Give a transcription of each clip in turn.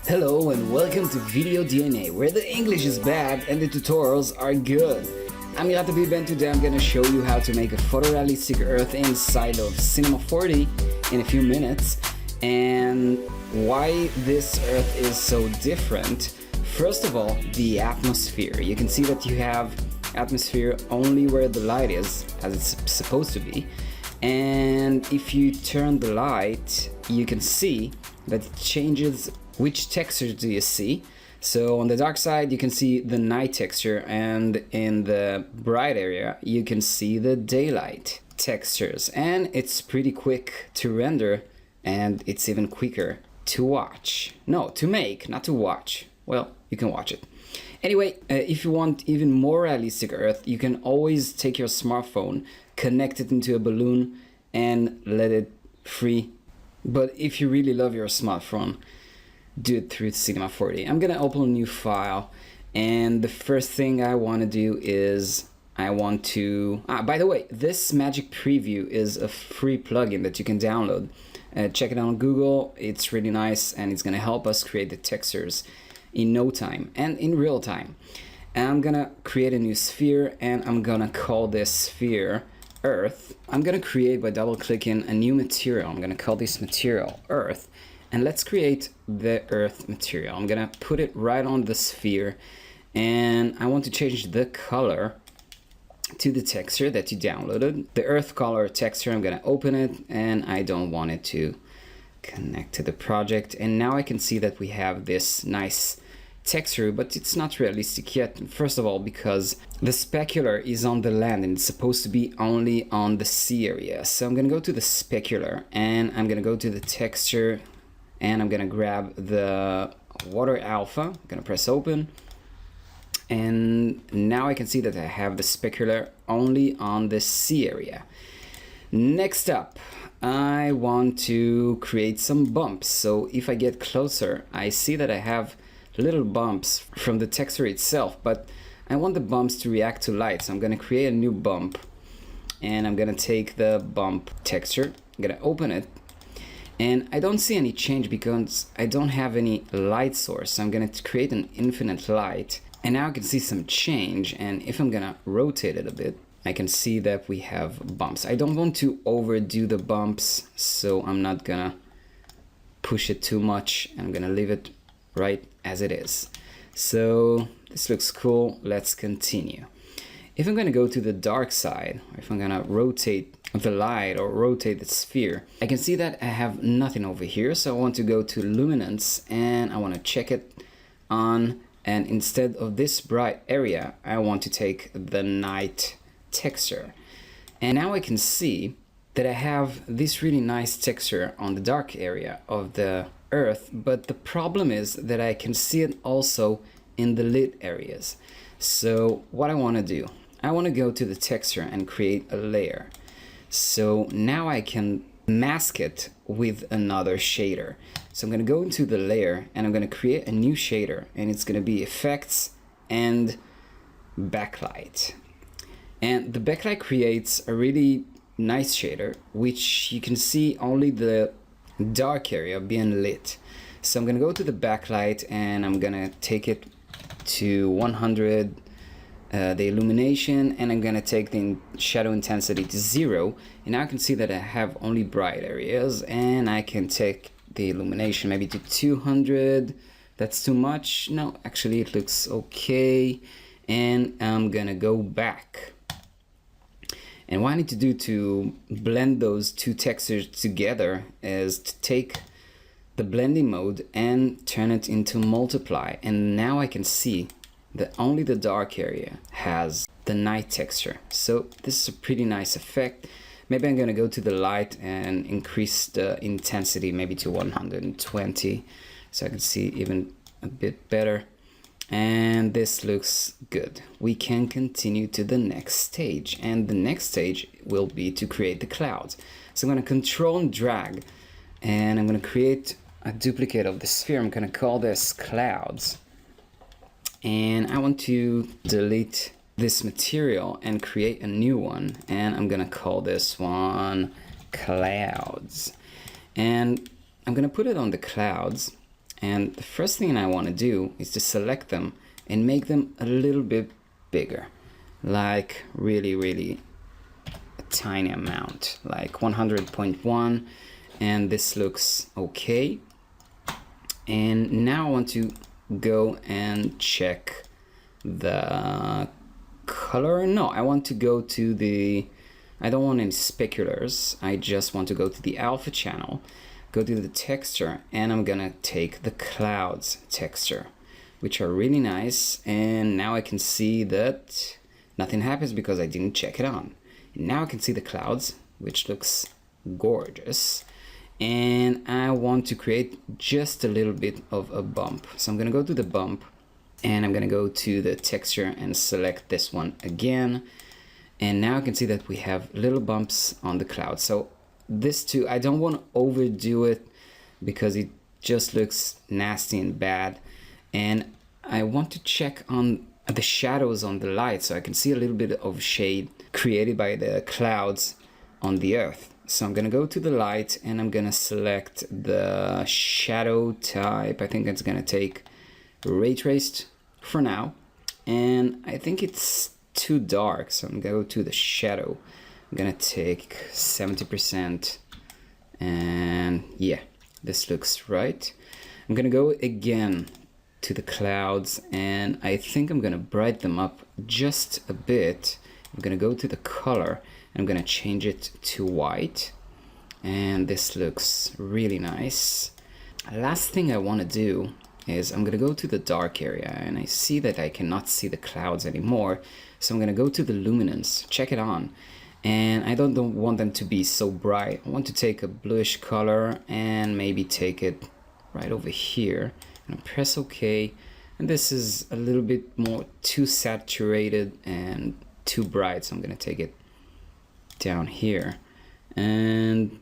Hello and welcome to VDODNA, where the English is bad and the tutorials are good. I'm Latabib and today I'm gonna show you how to make a photorealistic earth inside of Cinema 4D in a few minutes and why this earth is so different. First of all, the atmosphere. You can see that you have atmosphere only where the light is, as it's supposed to be. And if you turn the light, you can see that it changes which textures do you see. So on the dark side you can see the night texture, and in the bright area you can see the daylight textures, and it's pretty quick to render and it's even quicker to watch. No, to make, not to watch. Well, you can watch it. Anyway, if you want even more realistic earth, you can always take your smartphone, connect it into a balloon and let it free. But if you really love your smartphone, do it through Cinema 4D. I'm gonna open a new file, and the first thing I want to do is I want to by the way, this magic preview is a free plugin that you can download. Check it out on Google. It's really nice and it's gonna help us create the textures in no time and in real time. And I'm gonna create a new sphere and I'm gonna call this sphere Earth. I'm gonna create by double clicking a new material. I'm gonna call this material Earth. And let's create the earth material. I'm gonna put it right on the sphere, and I want to change the color to the texture that you downloaded. The earth color texture, I'm gonna open it, and I don't want it to connect to the project. And now I can see that we have this nice texture, but it's not realistic yet. First of all, because the specular is on the land and it's supposed to be only on the sea area. So I'm gonna go to the specular and I'm gonna go to the texture, and I'm gonna grab the water alpha. I'm gonna press open, and now I can see that I have the specular only on the sea area. Next up, I want to create some bumps. So if I get closer, I see that I have little bumps from the texture itself, but I want the bumps to react to light. So I'm gonna create a new bump, and I'm gonna take the bump texture, I'm gonna open it, and I don't see any change because I don't have any light source. So I'm gonna create an infinite light, and now I can see some change. And if I'm gonna rotate it a bit, I can see that we have bumps. I don't want to overdo the bumps, so I'm not gonna push it too much. I'm gonna leave it right as it is. So this looks cool. Let's continue. If I'm gonna go to the dark side, or if I'm gonna rotate the light or rotate the sphere, I can see that I have nothing over here. So I want to go to luminance and I want to check it on, and instead of this bright area, I want to take the night texture. And now I can see that I have this really nice texture on the dark area of the earth, but the problem is that I can see it also in the lit areas. So what I want to do, I want to go to the texture and create a layer. So now I can mask it with another shader. So I'm going to go into the layer and I'm going to create a new shader, and it's going to be effects and backlight. And the backlight creates a really nice shader, which you can see only the dark area being lit. So I'm going to go to the backlight and I'm going to take it to 100, the illumination, and I'm gonna take the shadow intensity to 0, and now I can see that I have only bright areas, and I can take the illumination maybe to 200. That's too much. No, actually it looks okay, and I'm gonna go back. And what I need to do to blend those two textures together is to take the blending mode and turn it into multiply, and now I can see that only the dark area has the night texture. So this is a pretty nice effect. Maybe I'm gonna go to the light and increase the intensity maybe to 120, so I can see even a bit better. And this looks good. We can continue to the next stage, and the next stage will be to create the clouds. So I'm gonna control and drag, and I'm gonna create a duplicate of the sphere. I'm gonna call this clouds. And I want to delete this material and create a new one, and I'm gonna call this one clouds. And I'm gonna put it on the clouds, And the first thing I want to do is to select them and make them a little bit bigger, like really a tiny amount, like 100.1, and this looks okay. And now I want to go and check the color. No, I want to go to the, I don't want any speculars, I just want to go to the alpha channel, go to the texture, and I'm gonna take the clouds texture, which are really nice. And now I can see that nothing happens because I didn't check it on. And now I can see the clouds, which looks gorgeous. And I want to create just a little bit of a bump. So I'm gonna go to the bump, and I'm gonna go to the texture and select this one again. And now I can see that we have little bumps on the cloud. So this too, I don't want to overdo it because it just looks nasty and bad. And I want to check on the shadows on the light so I can see a little bit of shade created by the clouds on the earth. So I'm gonna go to the light, and I'm gonna select the shadow type. I think it's gonna take ray traced for now, and I think it's too dark, so I'm gonna go to the shadow. I'm gonna take 70%, and yeah, this looks right. I'm gonna go again to the clouds, and I think I'm gonna brighten them up just a bit. I'm gonna go to the color, and I'm gonna change it to white, and this looks really nice. Last thing I want to do is I'm gonna go to the dark area, and I see that I cannot see the clouds anymore, so I'm gonna go to the luminance, check it on, and I don't want them to be so bright. I want to take a bluish color and maybe take it right over here, and press OK. And this is a little bit more too saturated and too bright, so I'm gonna take it down here and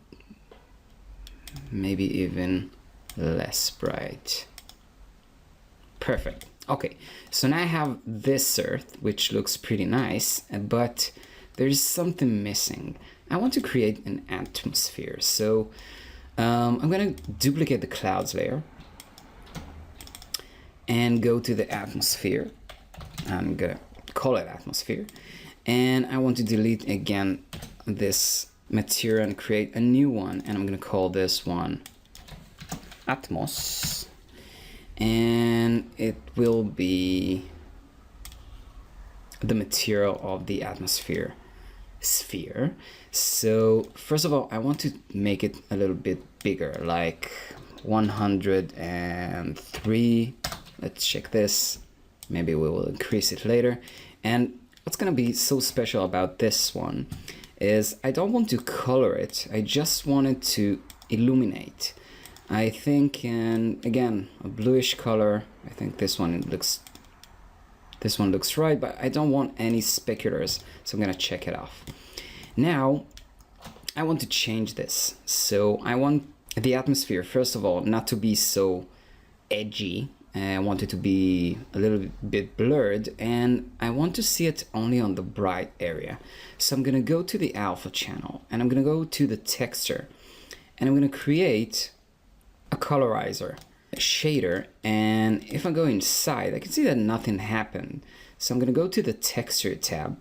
maybe even less bright. Perfect. Okay, so now I have this earth, which looks pretty nice, but there's something missing. I want to create an atmosphere, so I'm gonna duplicate the clouds layer and go to the atmosphere. I'm gonna call it atmosphere, and I want to delete again this material and create a new one, and I'm gonna call this one Atmos, and it will be the material of the atmosphere sphere. So first of all, I want to make it a little bit bigger, like 103. Let's check this. Maybe we will increase it later. And what's gonna be so special about this one is I don't want to color it. I just want it to illuminate. I think, and again, a bluish color. I think this one looks right, but I don't want any speculars, so I'm gonna check it off. Now I want to change this. So I want the atmosphere, first of all, not to be so edgy. I want it to be a little bit blurred, and I want to see it only on the bright area. So I'm gonna go to the alpha channel, and I'm gonna go to the texture, and I'm gonna create a colorizer, a shader, and if I go inside, I can see that nothing happened. So I'm gonna go to the texture tab,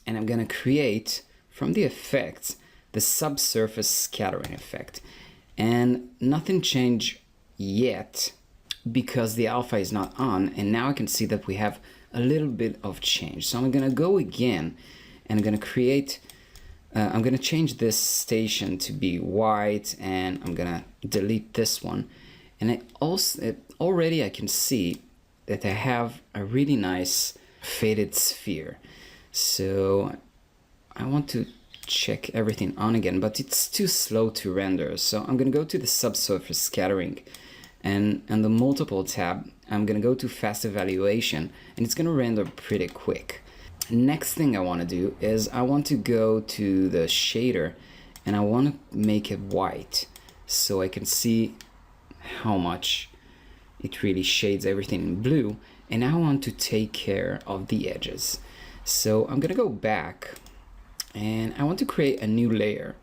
and I'm gonna create from the effects the subsurface scattering effect, and nothing changed yet because the alpha is not on, and now I can see that we have a little bit of change. So I'm gonna go again, and I'm gonna create I'm gonna change this station to be white, and I'm gonna delete this one. And already I can see that I have a really nice faded sphere. So I want to check everything on again, but it's too slow to render. So I'm gonna go to the subsurface scattering, and the multiple tab, I'm gonna go to fast evaluation, and it's gonna render pretty quick. Next thing I want to do is I want to go to the shader, and I want to make it white so I can see how much it really shades everything in blue. And I want to take care of the edges. So I'm gonna go back, and I want to create a new layer.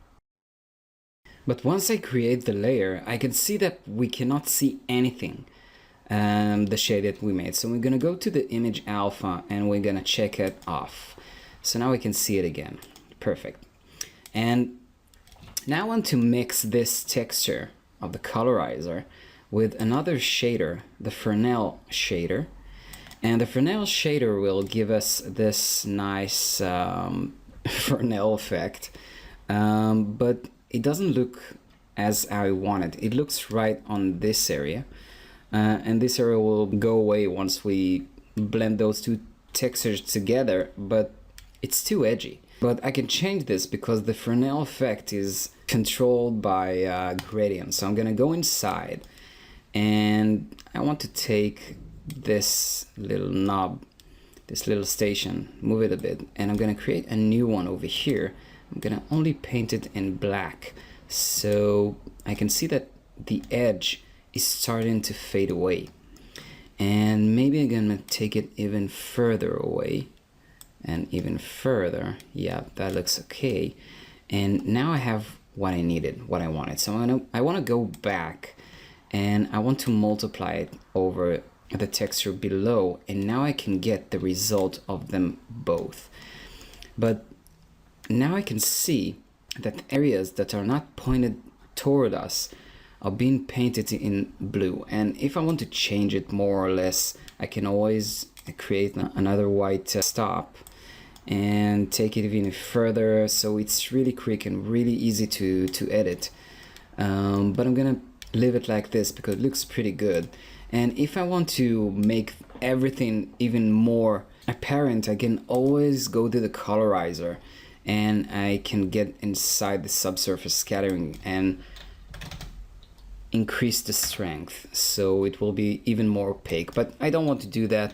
But once I create the layer, I can see that we cannot see anything, the shade that we made. So we're gonna go to the image alpha and we're gonna check it off. So now we can see it again. Perfect. And now I want to mix this texture of the colorizer with another shader, the Fresnel shader. And the Fresnel shader will give us this nice Fresnel effect, but it doesn't look as I want it. It looks right on this area, and this area will go away once we blend those two textures together, but it's too edgy. But I can change this because the Fresnel effect is controlled by gradient. So I'm gonna go inside and I want to take this little knob, this little station, move it a bit, and I'm gonna create a new one over here. I'm gonna only paint it in black so I can see that the edge is starting to fade away. And maybe I'm gonna take it even further away and even further. Yeah, that looks okay. And now I have what I needed, what I wanted. So I want to go back and I want to multiply it over the texture below, and now I can get the result of them both. But now I can see that areas that are not pointed toward us are being painted in blue. And if I want to change it more or less, I can always create another white stop and take it even further, so it's really quick and really easy to edit. But I'm gonna leave it like this because it looks pretty good. And if I want to make everything even more apparent, I can always go to the colorizer and I can get inside the subsurface scattering and increase the strength so it will be even more opaque, but I don't want to do that.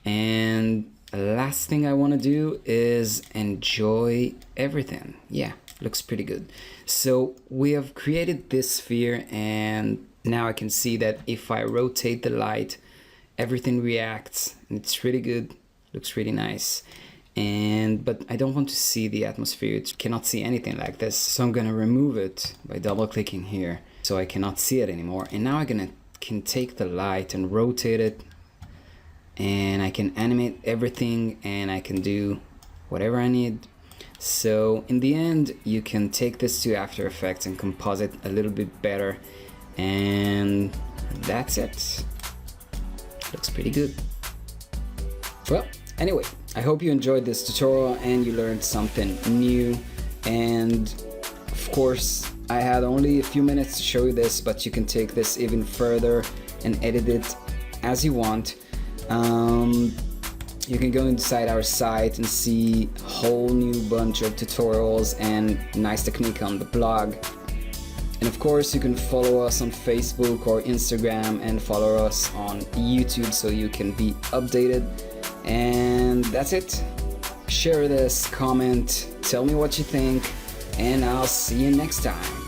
And last thing I want to do is enjoy everything. Yeah, looks pretty good. So we have created this sphere, and now I can see that if I rotate the light, everything reacts, and it's really good, looks really nice. But I don't want to see the atmosphere. It cannot see anything like this, so I'm gonna remove it by double clicking here so I cannot see it anymore. And now I can take the light and rotate it, and I can animate everything, and I can do whatever I need. So in the end, you can take this to After Effects and composite a little bit better, and that's it. Looks pretty good. Well, anyway, I hope you enjoyed this tutorial and you learned something new. And of course, I had only a few minutes to show you this, but you can take this even further and edit it as you want. You can go inside our site and see a whole new bunch of tutorials and nice technique on the blog. And of course, you can follow us on Facebook or Instagram and follow us on YouTube so you can be updated. And that's it. Share this, comment, tell me what you think, and I'll see you next time.